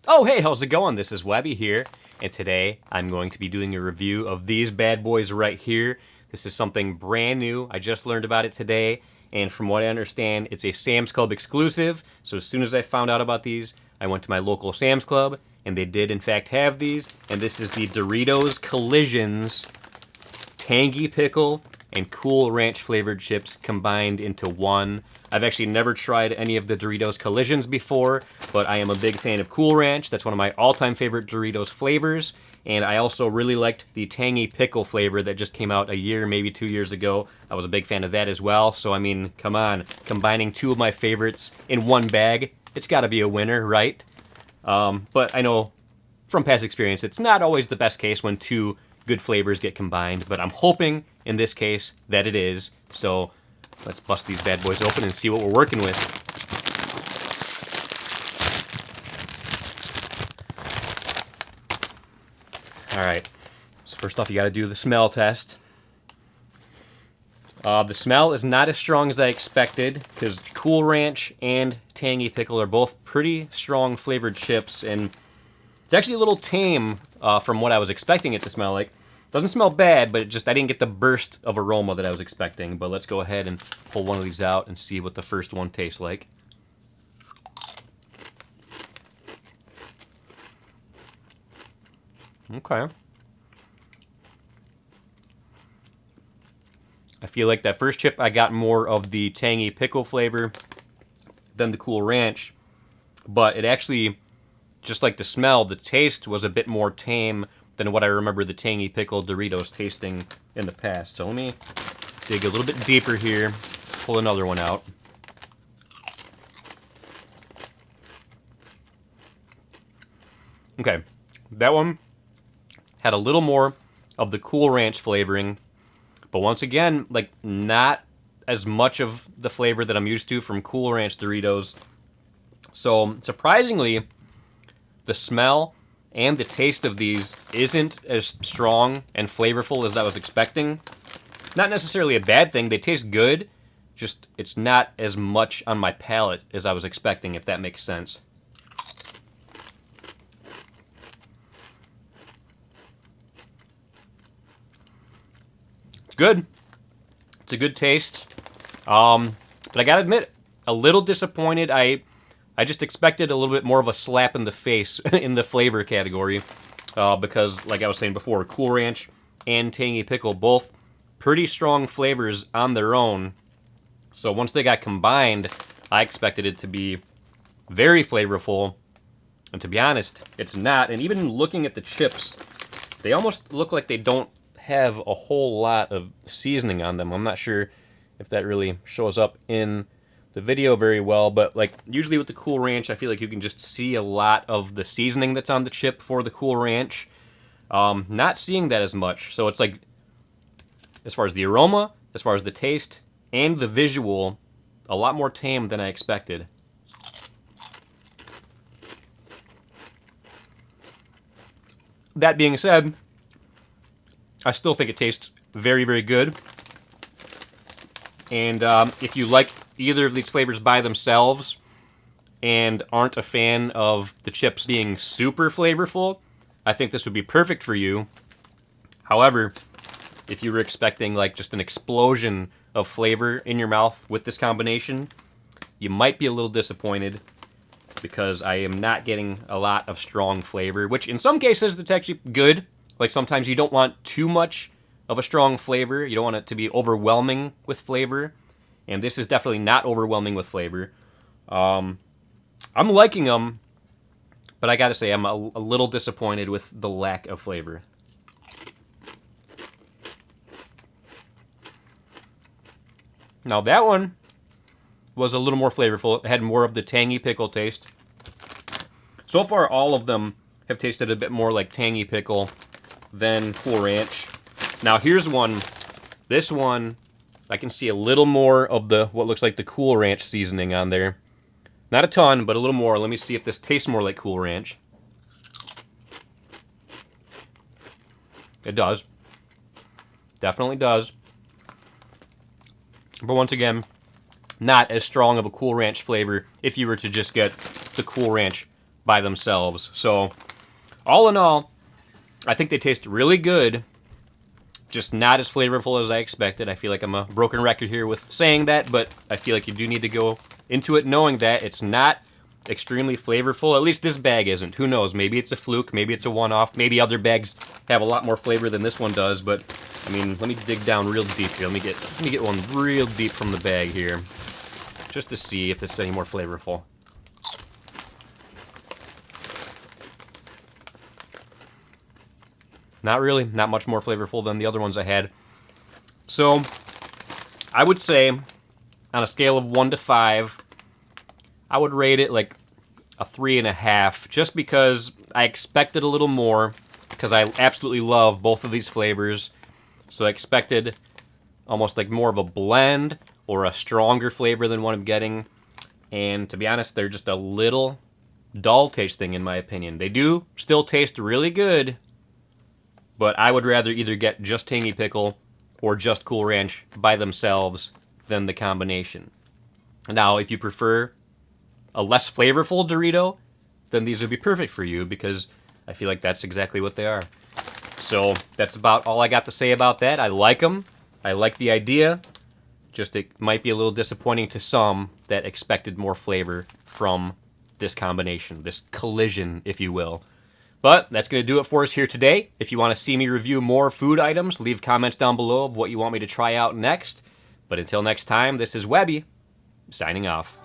Oh, hey, how's it going? This is Webby here, and today I'm going to be doing a review of these bad boys right here. This is something brand new. I just learned about it today, and from what I understand, it's a Sam's Club exclusive. So as soon as I found out about these, I went to my local Sam's Club, and they did in fact have these, and this is the Doritos Collisions Tangy Pickle and Cool Ranch flavored chips combined into one. I've actually never tried any of the Doritos Collisions before, but I am a big fan of Cool Ranch. That's one of my all-time favorite Doritos flavors. And I also really liked the Tangy Pickle flavor that just came out a year, maybe 2 years ago. I was a big fan of that as well. So, I mean, come on. Combining two of my favorites in one bag, it's got to be a winner, right? But I know from past experience, it's not always the best case when two good flavors get combined, but I'm hoping in this case that it is. So let's bust these bad boys open and see what we're working with. All right, so first off, you got to do the smell test. The smell is not as strong as I expected because Cool Ranch and Tangy Pickle are both pretty strong flavored chips, and it's actually a little tame from what I was expecting it to smell like. Doesn't smell bad, but I didn't get the burst of aroma that I was expecting. But let's go ahead and pull one of these out and see what the first one tastes like. Okay. I feel like that first chip I got more of the Tangy Pickle flavor than the Cool Ranch. But it actually, just like the smell, the taste was a bit more tame than what I remember the Tangy Pickle Doritos tasting in the past. So let me dig a little bit deeper here, pull another one out. Okay, that one had a little more of the Cool Ranch flavoring, but once again, like not as much of the flavor that I'm used to from Cool Ranch Doritos. So surprisingly, the smell and the taste of these isn't as strong and flavorful as I was expecting. Not necessarily a bad thing. They taste good, just it's not as much on my palate as I was expecting, if that makes sense. It's good. It's a good taste. But I gotta admit, a little disappointed. I just expected a little bit more of a slap in the face in the flavor category because, like I was saying before, Cool Ranch and Tangy Pickle, both pretty strong flavors on their own. So once they got combined, I expected it to be very flavorful. And to be honest, it's not. And even looking at the chips, they almost look like they don't have a whole lot of seasoning on them. I'm not sure if that really shows up in the video very well, but like usually with the Cool Ranch, I feel like you can just see a lot of the seasoning that's on the chip for the Cool Ranch. Not seeing that as much. So it's like, as far as the aroma, as far as the taste, and the visual, a lot more tame than I expected. That being said, I still think it tastes very, very good. And if you like either of these flavors by themselves and aren't a fan of the chips being super flavorful, I think this would be perfect for you. However, if you were expecting like just an explosion of flavor in your mouth with this combination, you might be a little disappointed because I am not getting a lot of strong flavor, which in some cases that's actually good. Like sometimes you don't want too much of a strong flavor. You don't want it to be overwhelming with flavor. And this is definitely not overwhelming with flavor. I'm liking them, but I gotta say I'm a little disappointed with the lack of flavor. Now that one was a little more flavorful. It had more of the Tangy Pickle taste. So far, all of them have tasted a bit more like Tangy Pickle than Cool Ranch. Now here's one. This one, I can see a little more of the what looks like the Cool Ranch seasoning on there. Not a ton, but a little more. Let me see if this tastes more like Cool Ranch. It does. Definitely does. But once again, not as strong of a Cool Ranch flavor if you were to just get the Cool Ranch by themselves. So, all in all, I think they taste really good, just not as flavorful as I expected. I feel like I'm a broken record here with saying that, but I feel like you do need to go into it knowing that it's not extremely flavorful. At least this bag isn't. Who knows? Maybe it's a fluke. Maybe it's a one-off. Maybe other bags have a lot more flavor than this one does. But I mean, let me dig down real deep here. Let me get one real deep from the bag here, just to see if it's any more flavorful. Not really. Not much more flavorful than the other ones I had. So I would say, on a scale of 1 to 5, I would rate it like a 3.5, just because I expected a little more, because I absolutely love both of these flavors. So I expected almost like more of a blend or a stronger flavor than what I'm getting. And to be honest, they're just a little dull tasting in my opinion. They do still taste really good, but I would rather either get just Tangy Pickle or just Cool Ranch by themselves than the combination. Now, if you prefer a less flavorful Dorito, then these would be perfect for you, because I feel like that's exactly what they are. So that's about all I got to say about that. I like them. I like the idea. Just it might be a little disappointing to some that expected more flavor from this combination, this collision, if you will. But that's going to do it for us here today. If you want to see me review more food items, leave comments down below of what you want me to try out next. But until next time, this is Webby, signing off.